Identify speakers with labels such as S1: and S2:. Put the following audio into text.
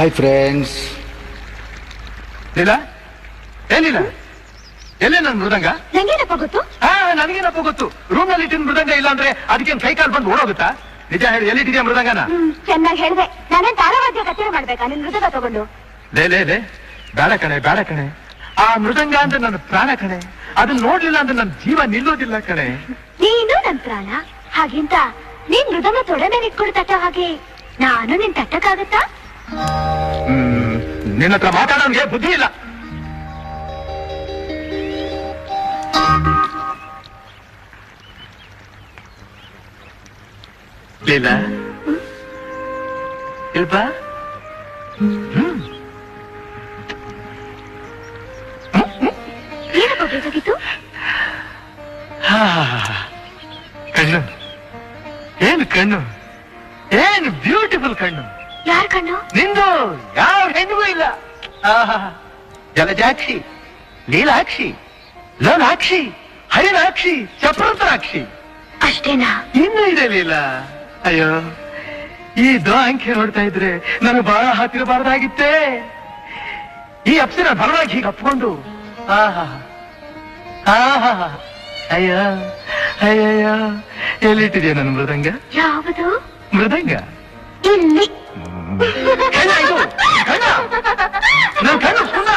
S1: Hi friends.
S2: Leela, ಏನಿಲ್ಲ, ಎಲ್ಲೇ ನನ್ ಮೃದಂಗ?
S3: ನಂಗೇನಪ್ಪ ಗೊತ್ತು?
S2: ನನಗೇನಪ್ಪ ಗೊತ್ತು. ರೂಮ್ ನಲ್ಲಿ ಇಟ್ಟಿನ ಮೃದಂಗ ಇಲ್ಲ ಅಂದ್ರೆ ಅದಕ್ಕೇನು ಕೈ ಕಾಲು ಬಂದು ಓಡೋಗುತ್ತಾ? ನಿಜ ಹೇಳಿ, ಎಲ್ಲಿಟ್ಟಿದ್ಯಾ ಮೃದಂಗನ?
S3: ಚೆನ್ನಾಗಿ ಹೇಳಿದೆ. ನಾನೇನ್ ತಾಳವಾದ್ಯ ಕಚೇರಿ ಮಾಡ್ಬೇಕಾ ನಿನ್ ಮೃದಂಗ ತಗೊಂಡು?
S2: ಲೇ ಬೇಡ ಕಣೆ, ಬೇಡ ಕಣೆ. ಆ ಮೃದಂಗ ಅಂದ್ರೆ ನನ್ನ ಪ್ರಾಣ ಕಣೆ. ಅದನ್ನ ನೋಡ್ಲಿಲ್ಲ ಅಂದ್ರೆ ನನ್ನ ಜೀವ ನಿಲ್ಲೋದಿಲ್ಲ ಕಣೆ.
S3: ನೀನು ನನ್ ಪ್ರಾಣ ಹಾಗಿಂತ ನೀನ್ ಮೃದಂಗ ತೊಡೆ ಮೇಲೆ ಇಟ್ಕೊಂಡು ತಟ್ಟ ಹಾಗೆ ನಾನು ನಿನ್ ತಟ್ಟಕ್ಕಾಗತ್ತಾ?
S2: ನಿನ್ನ ಹತ್ರ ಮಾತಾಡೋನ್ಗೆ ಬುದ್ಧಿ ಇಲ್ಲ. ಲೀಲಾ, ಇಲ್ವಾ?
S3: ಏನಪ್ಪ ಬೇಕಾಗಿತ್ತು?
S2: ಕಣ್ಣು, ಏನು ಕಣ್ಣು, ಏನು ಬ್ಯೂಟಿಫುಲ್ ಕಣ್ಣು.
S3: ಯಾರ ಕಣ್ಣು?
S2: ನಿಂದು. ಯಾವ ಹೆಣ್ಣಿಗೂ ಇಲ್ಲ. ಜಲಜಾಕ್ಷಿ, ನೀಲಾಕ್ಷಿ, ಲೋಲಾಕ್ಷಿ, ಹರಿಣಾಕ್ಷಿ, ಚಪ್ರತರಾಕ್ಷಿ.
S3: ಅಷ್ಟೇನಾ?
S2: ಇನ್ನೂ ಇದೆ ಲೀಲಾ. ಅಯ್ಯೋ, ಈ ಅಂಕೆ ನೋಡ್ತಾ ಇದ್ರೆ ನನಗೆ ಬಹಳ ಹತ್ತಿರಬಾರ್ದಾಗಿತ್ತೇ. ಈ ಅಪ್ಸರ ಬಲವಾಗಿ ಹೀಗೆ ಅಪ್ಕೊಂಡು ಅಯ್ಯೋ ಅಯ್ಯಯ್ಯೋ, ಎಲ್ಲಿಟ್ಟಿದೆಯಾ ನನ್ನ ಮೃದಂಗ?
S3: ಯಾವುದು
S2: ಮೃದಂಗ?
S3: ಇಲ್ಲಿ.
S2: ಕಣ್ಣ ಇದು, ಕಣ್ಣ, ನನ್ನ ಕಣ್ಣು ಸುಣ್ಣ.